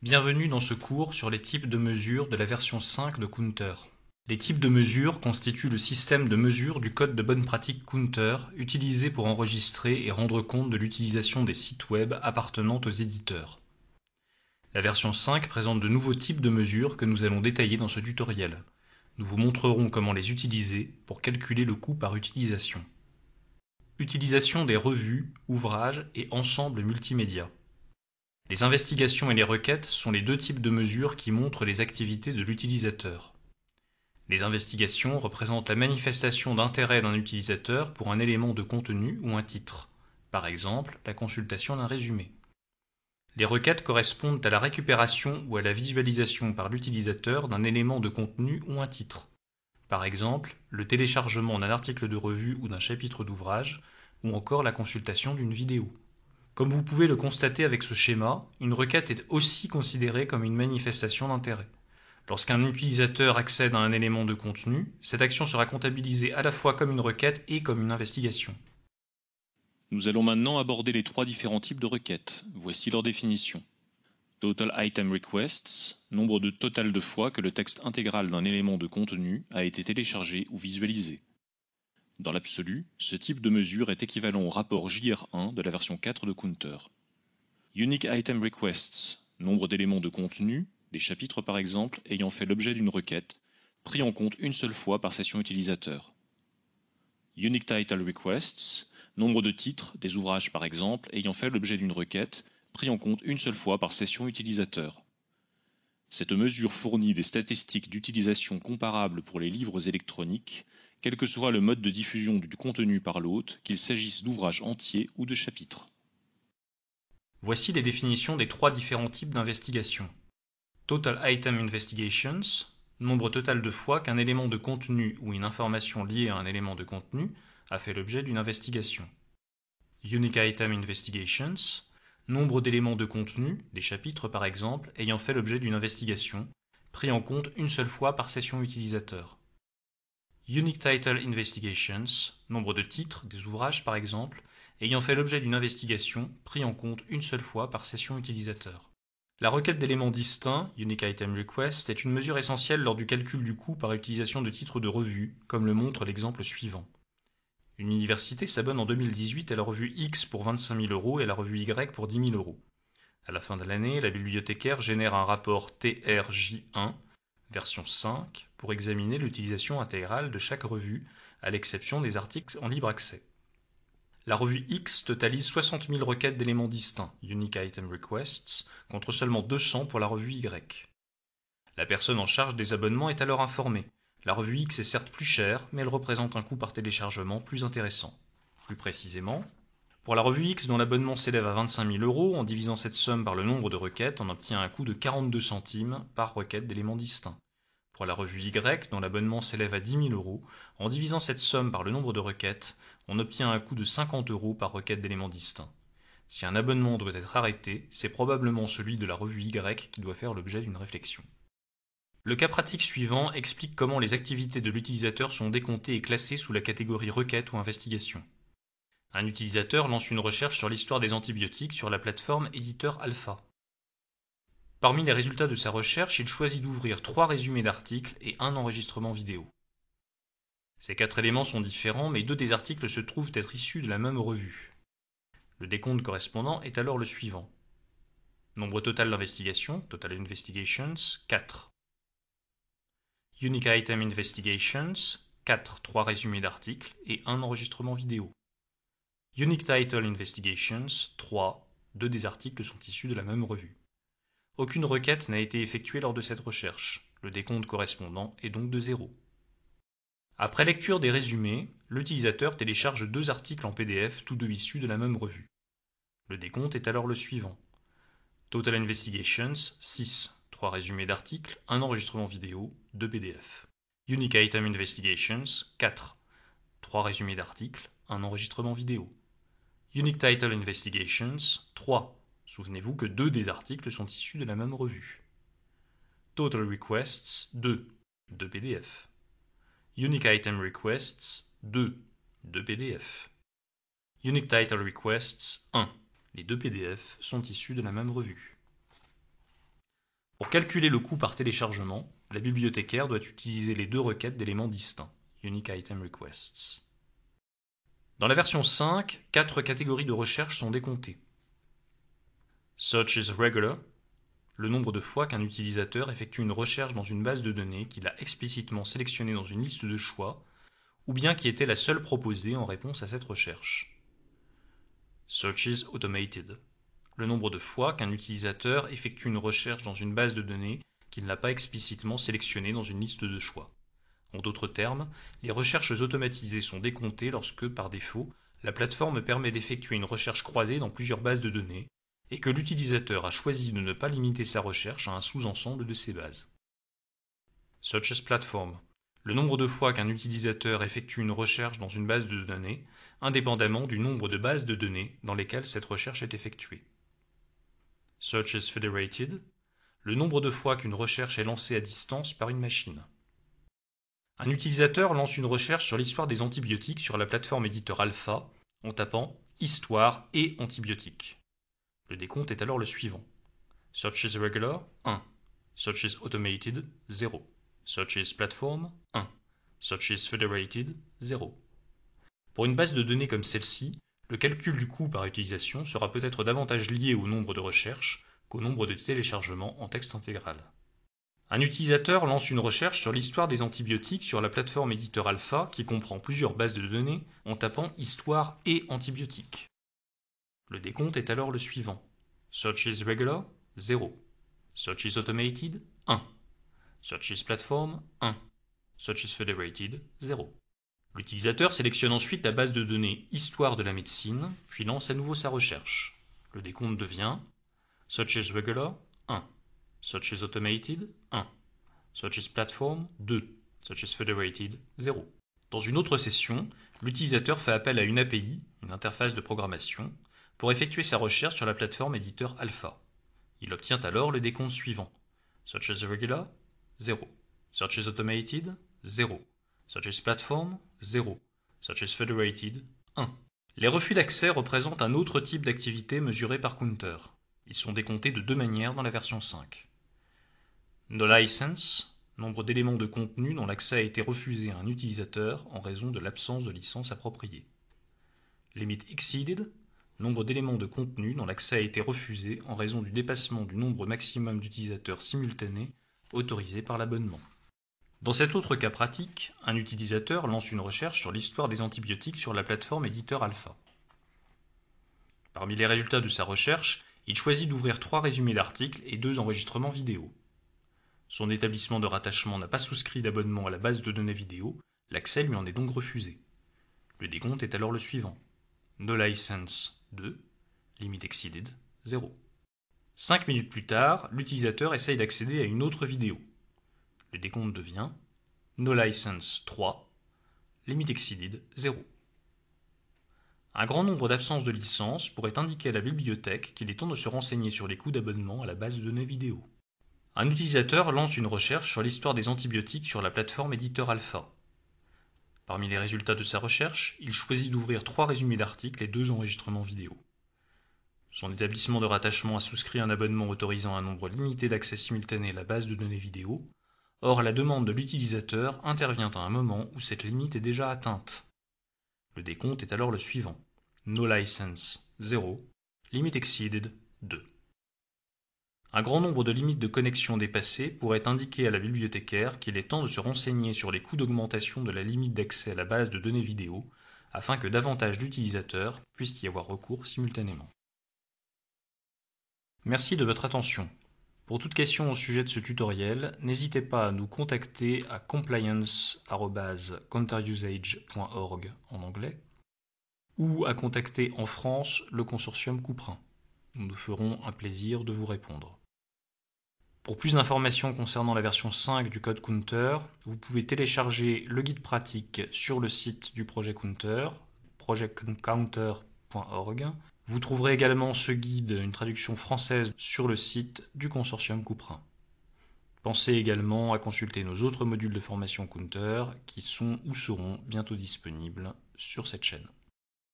Bienvenue dans ce cours sur les types de mesures de la version 5 de Counter. Les types de mesures constituent le système de mesure du code de bonne pratique Counter utilisé pour enregistrer et rendre compte de l'utilisation des sites web appartenant aux éditeurs. La version 5 présente de nouveaux types de mesures que nous allons détailler dans ce tutoriel. Nous vous montrerons comment les utiliser pour calculer le coût par utilisation. Utilisation des revues, ouvrages et ensembles multimédia. Les investigations et les requêtes sont les deux types de mesures qui montrent les activités de l'utilisateur. Les investigations représentent la manifestation d'intérêt d'un utilisateur pour un élément de contenu ou un titre, par exemple la consultation d'un résumé. Les requêtes correspondent à la récupération ou à la visualisation par l'utilisateur d'un élément de contenu ou un titre, par exemple le téléchargement d'un article de revue ou d'un chapitre d'ouvrage, ou encore la consultation d'une vidéo. Comme vous pouvez le constater avec ce schéma, une requête est aussi considérée comme une manifestation d'intérêt. Lorsqu'un utilisateur accède à un élément de contenu, cette action sera comptabilisée à la fois comme une requête et comme une investigation. Nous allons maintenant aborder les trois différents types de requêtes. Voici leur définition. Total Item Requests, nombre de total de fois que le texte intégral d'un élément de contenu a été téléchargé ou visualisé. Dans l'absolu, ce type de mesure est équivalent au rapport JR1 de la version 4 de Counter. Unique Item Requests, nombre d'éléments de contenu, des chapitres par exemple, ayant fait l'objet d'une requête, pris en compte une seule fois par session utilisateur. Unique Title Requests, nombre de titres, des ouvrages par exemple, ayant fait l'objet d'une requête, pris en compte une seule fois par session utilisateur. Cette mesure fournit des statistiques d'utilisation comparables pour les livres électroniques, quel que soit le mode de diffusion du contenu par l'hôte, qu'il s'agisse d'ouvrages entiers ou de chapitres. Voici les définitions des trois différents types d'investigations. Total Item Investigations, nombre total de fois qu'un élément de contenu ou une information liée à un élément de contenu a fait l'objet d'une investigation. Unique Item Investigations, nombre d'éléments de contenu, des chapitres par exemple, ayant fait l'objet d'une investigation, pris en compte une seule fois par session utilisateur. Unique Title Investigations, nombre de titres, des ouvrages par exemple, ayant fait l'objet d'une investigation, pris en compte une seule fois par session utilisateur. La requête d'éléments distincts, Unique Item Request, est une mesure essentielle lors du calcul du coût par utilisation de titres de revue, comme le montre l'exemple suivant. Une université s'abonne en 2018 à la revue X pour 25 000 € et à la revue Y pour 10 000 €. À la fin de l'année, la bibliothécaire génère un rapport TRJ1, version 5, pour examiner l'utilisation intégrale de chaque revue, à l'exception des articles en libre accès. La revue X totalise 60 000 requêtes d'éléments distincts, Unique Item Requests, contre seulement 200 pour la revue Y. La personne en charge des abonnements est alors informée. La revue X est certes plus chère, mais elle représente un coût par téléchargement plus intéressant. Plus précisément, pour la revue X dont l'abonnement s'élève à 25 000 €, en divisant cette somme par le nombre de requêtes, on obtient un coût de 42 centimes par requête d'éléments distincts. Pour la revue Y, dont l'abonnement s'élève à 10 000 €, en divisant cette somme par le nombre de requêtes, on obtient un coût de 50 € par requête d'éléments distincts. Si un abonnement doit être arrêté, c'est probablement celui de la revue Y qui doit faire l'objet d'une réflexion. Le cas pratique suivant explique comment les activités de l'utilisateur sont décomptées et classées sous la catégorie requête ou investigation. Un utilisateur lance une recherche sur l'histoire des antibiotiques sur la plateforme éditeur Alpha. Parmi les résultats de sa recherche, il choisit d'ouvrir 3 résumés d'articles et un enregistrement vidéo. Ces 4 éléments sont différents, mais 2 des articles se trouvent être issus de la même revue. Le décompte correspondant est alors le suivant. Nombre total d'investigations, Total Investigations, 4. Unique Item Investigations, 4, 3 résumés d'articles et un enregistrement vidéo. Unique Title Investigations, 3, 2 des articles sont issus de la même revue. Aucune requête n'a été effectuée lors de cette recherche. Le décompte correspondant est donc de 0. Après lecture des résumés, l'utilisateur télécharge 2 articles en PDF, tous deux issus de la même revue. Le décompte est alors le suivant. Total Investigations, 6, 3 résumés d'articles, un enregistrement vidéo, 2 PDF. Unique Item Investigations, 4, 3 résumés d'articles, un enregistrement vidéo. Unique Title Investigations, 3. Souvenez-vous que 2 des articles sont issus de la même revue. Total Requests, 2, 2 PDF. Unique Item Requests, 2, 2 PDF. Unique Title Requests, 1. Les 2 PDF sont issus de la même revue. calculer le coût par téléchargement, la bibliothécaire doit utiliser les deux requêtes d'éléments distincts, Unique Item Requests. Dans la version 5, 4 catégories de recherche sont décomptées. Search is regular, le nombre de fois qu'un utilisateur effectue une recherche dans une base de données qu'il a explicitement sélectionnée dans une liste de choix, ou bien qui était la seule proposée en réponse à cette recherche. Search is automated, le nombre de fois qu'un utilisateur effectue une recherche dans une base de données qu'il n'a pas explicitement sélectionnée dans une liste de choix. En d'autres termes, les recherches automatisées sont décomptées lorsque, par défaut, la plateforme permet d'effectuer une recherche croisée dans plusieurs bases de données et que l'utilisateur a choisi de ne pas limiter sa recherche à un sous-ensemble de ces bases. Search as platform, le nombre de fois qu'un utilisateur effectue une recherche dans une base de données, indépendamment du nombre de bases de données dans lesquelles cette recherche est effectuée. Search as federated, le nombre de fois qu'une recherche est lancée à distance par une machine. Un utilisateur lance une recherche sur l'histoire des antibiotiques sur la plateforme éditeur Alpha en tapant « Histoire et antibiotiques ». Le décompte est alors le suivant. Search is regular, 1. Search is automated, 0. Search is platform, 1. Search is federated, 0. Pour une base de données comme celle-ci, le calcul du coût par utilisation sera peut-être davantage lié au nombre de recherches qu'au nombre de téléchargements en texte intégral. Un utilisateur lance une recherche sur l'histoire des antibiotiques sur la plateforme éditeur Alpha qui comprend plusieurs bases de données en tapant « Histoire et antibiotiques ». Le décompte est alors le suivant. Search is regular, 0. Search is automated, 1. Search is platform, 1. Search is federated, 0. L'utilisateur sélectionne ensuite la base de données Histoire de la médecine, puis lance à nouveau sa recherche. Le décompte devient Search is regular, 1. Search is automated, 1. Search is platform, 2. Search is federated, 0. Dans une autre session, l'utilisateur fait appel à une API, une interface de programmation, pour effectuer sa recherche sur la plateforme éditeur Alpha. Il obtient alors le décompte suivant. Search is regular, 0. Search is automated, 0. Search is platform, 0. Search is federated, 1. Les refus d'accès représentent un autre type d'activité mesurée par Counter. Ils sont décomptés de deux manières dans la version 5. No license, nombre d'éléments de contenu dont l'accès a été refusé à un utilisateur en raison de l'absence de licence appropriée. Limit exceeded, nombre d'éléments de contenu dont l'accès a été refusé en raison du dépassement du nombre maximum d'utilisateurs simultanés autorisés par l'abonnement. Dans cet autre cas pratique, un utilisateur lance une recherche sur l'histoire des antibiotiques sur la plateforme éditeur Alpha. Parmi les résultats de sa recherche, il choisit d'ouvrir 3 résumés d'articles et 2 enregistrements vidéo. Son établissement de rattachement n'a pas souscrit d'abonnement à la base de données vidéo, l'accès lui en est donc refusé. Le décompte est alors le suivant. No license 2, limit exceeded 0. 5 minutes plus tard, l'utilisateur essaye d'accéder à une autre vidéo. Le décompte devient No license 3, limit exceeded 0. Un grand nombre d'absences de licence pourrait indiquer à la bibliothèque qu'il est temps de se renseigner sur les coûts d'abonnement à la base de données vidéo. Un utilisateur lance une recherche sur l'histoire des antibiotiques sur la plateforme éditeur Alpha. Parmi les résultats de sa recherche, il choisit d'ouvrir 3 résumés d'articles et 2 enregistrements vidéo. Son établissement de rattachement a souscrit un abonnement autorisant un nombre limité d'accès simultané à la base de données vidéo. Or, la demande de l'utilisateur intervient à un moment où cette limite est déjà atteinte. Le décompte est alors le suivant. No license 0, limit exceeded 2. Un grand nombre de limites de connexion dépassées pourrait indiquer à la bibliothécaire qu'il est temps de se renseigner sur les coûts d'augmentation de la limite d'accès à la base de données vidéo afin que davantage d'utilisateurs puissent y avoir recours simultanément. Merci de votre attention. Pour toute question au sujet de ce tutoriel, n'hésitez pas à nous contacter à compliance@counterusage.org en anglais ou à contacter en France le consortium Couperin. Nous nous ferons un plaisir de vous répondre. Pour plus d'informations concernant la version 5 du code Counter, vous pouvez télécharger le guide pratique sur le site du projet Counter, projectcounter.org. Vous trouverez également ce guide, une traduction française, sur le site du consortium Couperin. Pensez également à consulter nos autres modules de formation Counter qui sont ou seront bientôt disponibles sur cette chaîne.